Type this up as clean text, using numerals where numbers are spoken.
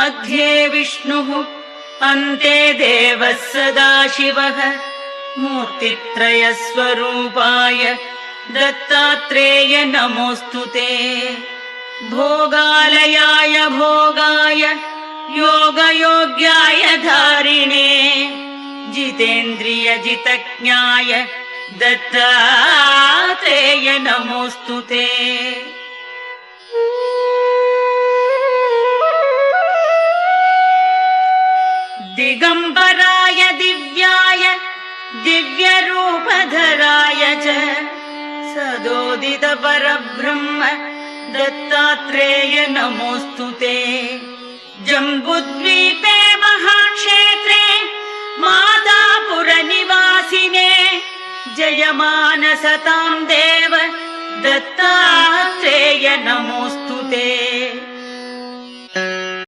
मध्ये विष्णुः अन्ते देवः सदाशिवः मूर्तित्रयस्वरूपाय दत्तात्रेय नमोऽस्तु ते। भोगालयाय भोगाय योगयोग्याय धारिणे जितेन्द्रिय जितज्ञाय दत्तात्रेय नमोऽस्तु ते। दिगंबराय दिव्याय दिव्यरूपधराय च सदोदित परब्रह्म दत्तात्रेय नमोऽस्तु ते। जम्बुद्वीपे महाक्षेत्रे मादापुरनिवासिने जयमानसतां देव दत्तात्रेय नमोऽस्तु ते।